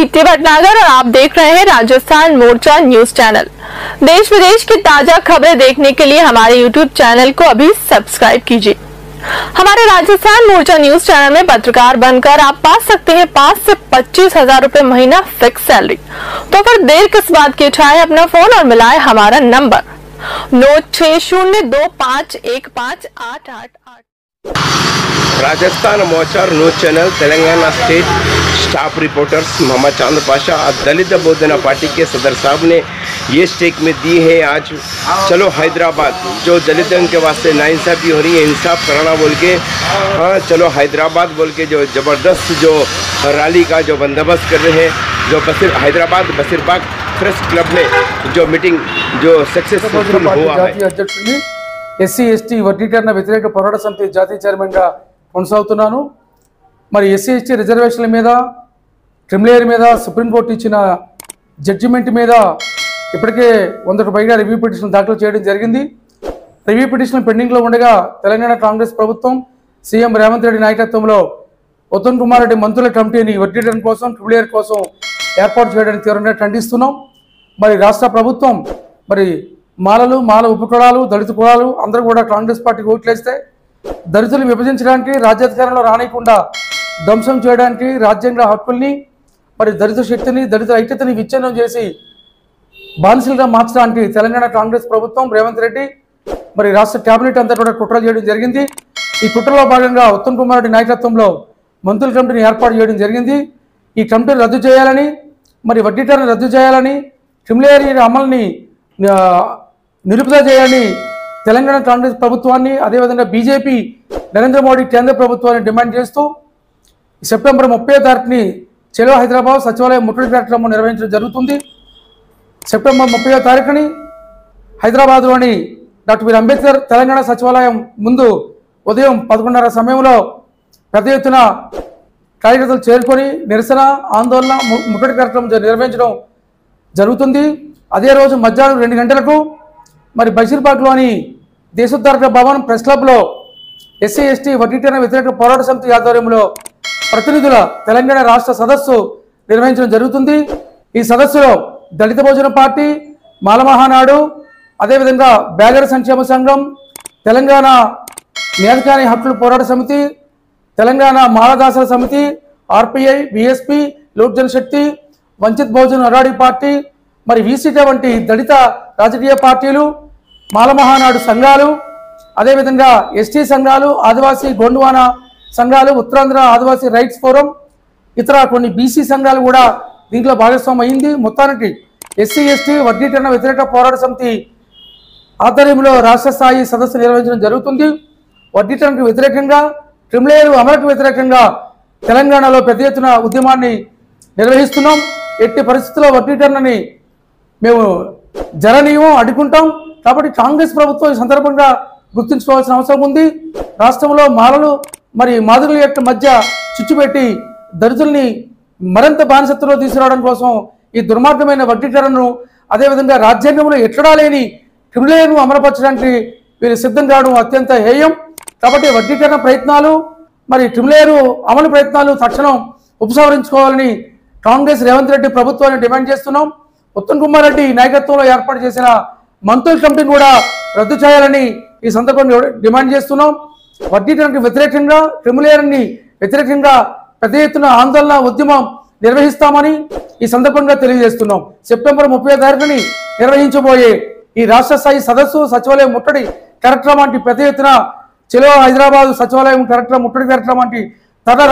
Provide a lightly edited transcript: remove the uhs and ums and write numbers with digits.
दीप्ति भटनागर और आप देख रहे हैं राजस्थान मोर्चा न्यूज चैनल। देश विदेश की ताजा खबरें देखने के लिए हमारे यूट्यूब चैनल को अभी सब्सक्राइब कीजिए। हमारे राजस्थान मोर्चा न्यूज चैनल में पत्रकार बनकर आप पा सकते हैं 5 से 25 हजार रूपए महीना फिक्स सैलरी। तो फिर देर किस बात की, उठाएं अपना फोन और मिलाएं हमारा number 9602515888। Rajasthan Morcha news channel Telangana state staff reporters Mohammed Chand Pasha दलित बोधना पार्टी के सदर साहब ने ये स्टेक में दी है। आज चलो हैदराबाद, जो दलितों के वास्ते नाइंसाफी हो रही है, इंसाफ कराना बोल के, हाँ चलो हैदराबाद बोल के जो ज़बरदस्त जो रैली का जो बंदोबस्त कर रहे हैं, जो हैदराबाद बशीरबाग प्रेस क्लब में जो मीटिंग जो सक्सेसफुल हुआ है। ఎస్సీ ఎస్టీ వర్గీకరణ వ్యతిరేక పోరాట సమితి జాతీయ చైర్మన్గా కొనసాగుతున్నాను। మరి ఎస్సీ ఎస్టీ రిజర్వేషన్ల మీద క్రిమిలేయర్ మీద సుప్రీంకోర్టు ఇచ్చిన జడ్జిమెంట్ మీద ఇప్పటికే 100కు పైగా రివ్యూ పిటిషన్ దాఖలు చేయడం జరిగింది। రివ్యూ పిటిషన్ పెండింగ్లో ఉండగా తెలంగాణ కాంగ్రెస్ ప్రభుత్వం సీఎం రేవంత్ రెడ్డి నాయకత్వంలో ఉత్తమ్ కుమార్ రెడ్డి మంత్రుల కమిటీని వర్గీకరణ కోసం క్రిమిలేయర్ కోసం ఏర్పాటు చేయడానికి తీవ్రంగా ఖండిస్తున్నాం। మరి రాష్ట్ర ప్రభుత్వం మరి మాలలు మాల ఉపకులాలు దళిత కులాలు అందరూ కూడా కాంగ్రెస్ పార్టీకి ఓట్లేస్తే దళితులు విభజించడానికి రాజ్యాధికారంలో రానికుండా ధ్వంసం చేయడానికి రాజ్యాంగ హక్కుల్ని మరి దళిత శక్తిని దళిత ఐక్యతని విచ్ఛిన్నం చేసి బానిసలుగా మార్చడానికి తెలంగాణ కాంగ్రెస్ ప్రభుత్వం రేవంత్ రెడ్డి మరి రాష్ట్ర కేబినెట్ అంతా కూడా కుట్రలు చేయడం జరిగింది। ఈ కుట్రలో భాగంగా ఉత్తమ్ కుమార్ రెడ్డి నాయకత్వంలో మంత్రుల కమిటీని ఏర్పాటు చేయడం జరిగింది। ఈ కమిటీని రద్దు చేయాలని మరి వర్గీకరణ రద్దు చేయాలని క్రిమిలేయర్ అమలుని నిలుపుదల చేయాలని తెలంగాణ కాంగ్రెస్ ప్రభుత్వాన్ని అదేవిధంగా బీజేపీ నరేంద్ర మోడీ కేంద్ర ప్రభుత్వాన్ని డిమాండ్ చేస్తూ సెప్టెంబర్ 30వ తారీఖుని చలో హైదరాబాద్ సచివాలయం ముట్టడి కార్యక్రమం నిర్వహించడం జరుగుతుంది। సెప్టెంబర్ 30వ తారీఖుని హైదరాబాద్లోని డాక్టర్ బి అంబేద్కర్ తెలంగాణ సచివాలయం ముందు ఉదయం 11:30 సమయంలో పెద్ద ఎత్తున కార్యకర్తలు చేరుకొని నిరసన ఆందోళన ముట్టడి కార్యక్రమం నిర్వహించడం జరుగుతుంది। అదే రోజు మధ్యాహ్నం 2 గంటలకు మరి బషీర్బాగ్లోని దేశోద్ధారక భవన్ ప్రెస్ క్లబ్లో ఎస్సీ ఎస్టీ వర్గీకరణ వ్యతిరేక పోరాట సమితి ఆధ్వర్యంలో ప్రతినిధుల తెలంగాణ రాష్ట్ర సదస్సు నిర్వహించడం జరుగుతుంది। ఈ సదస్సులో దళిత భోజన పార్టీ, మాల మహానాడు, అదేవిధంగా బ్యాగర సంక్షేమ సంఘం, తెలంగాణ నేతకాని హక్కుల పోరాట సమితి, తెలంగాణ మాలదాసల Samiti, RPI, BSP, Lok Janshakti, Vanchit Bahujan Aghadi party, మరి వీసీటీ వంటి దళిత రాజకీయ పార్టీలు, మాల మహానాడు సంఘాలు, అదేవిధంగా ఎస్టీ సంఘాలు, ఆదివాసీ గోండువానా సంఘాలు, ఉత్తరాంధ్ర ఆదివాసీ రైట్స్ ఫోరం, ఇతర కొన్ని బీసీ సంఘాలు కూడా దీంట్లో భాగస్వామ్యం అయింది। మొత్తానికి ఎస్సీ ఎస్టీ వర్గీకరణ వ్యతిరేక పోరాట సమితి ఆధ్వర్యంలో రాష్ట్ర స్థాయి సదస్సు నిర్వహించడం జరుగుతుంది। వర్గీకరణకు వ్యతిరేకంగా క్రిమిలేయర్ అమలుకు వ్యతిరేకంగా తెలంగాణలో పెద్ద ఎత్తున ఉద్యమాన్ని నిర్వహిస్తున్నాం। ఎట్టి పరిస్థితుల్లో వర్గీకరణని మేము జరనీయం అడ్డుకుంటాం। కాబట్టి కాంగ్రెస్ ప్రభుత్వం ఈ సందర్భంగా గుర్తుంచుకోవాల్సిన అవసరం ఉంది। రాష్ట్రంలో మాలలు మరి మాదిగల యొక్క మధ్య చిచ్చుపెట్టి దళితుల్ని మరింత బానిసత్వంలో తీసుకురావడం కోసం ఈ దుర్మార్గమైన వర్గీకరణను అదేవిధంగా రాజ్యాంగంలో ఎక్కడా లేని క్రిమిలేయర్ను అమలుపరచడానికి వీరు సిద్ధం కావడం అత్యంత హేయం। కాబట్టి వర్గీకరణ ప్రయత్నాలు మరి క్రిమిలేయర్ అమలు ప్రయత్నాలు తక్షణం ఉపసంహరించుకోవాలని కాంగ్రెస్ రేవంత్ రెడ్డి ప్రభుత్వాన్ని డిమాండ్ చేస్తున్నాం। ఉత్తమ్ కుమార్ రెడ్డి నాయకత్వంలో ఏర్పాటు చేసిన మంత్రుల కమిటీని కూడా రద్దు చేయాలని ఈ సందర్భంగా డిమాండ్ చేస్తున్నాం। వర్గీకరణకు వ్యతిరేకంగా క్రిమిలేయర్ని వ్యతిరేకంగా పెద్ద ఎత్తున ఆందోళన ఉద్యమం నిర్వహిస్తామని ఈ సందర్భంగా తెలియజేస్తున్నాం। సెప్టెంబర్ 30వ తారీఖుని నిర్వహించబోయే ఈ రాష్ట్ర స్థాయి సదస్సు సచివాలయం ముట్టడి కార్యక్రమానికి పెద్ద ఎత్తున చలో హైదరాబాద్ సచివాలయం కార్యక్రమం ముట్టడి కార్యక్రమానికి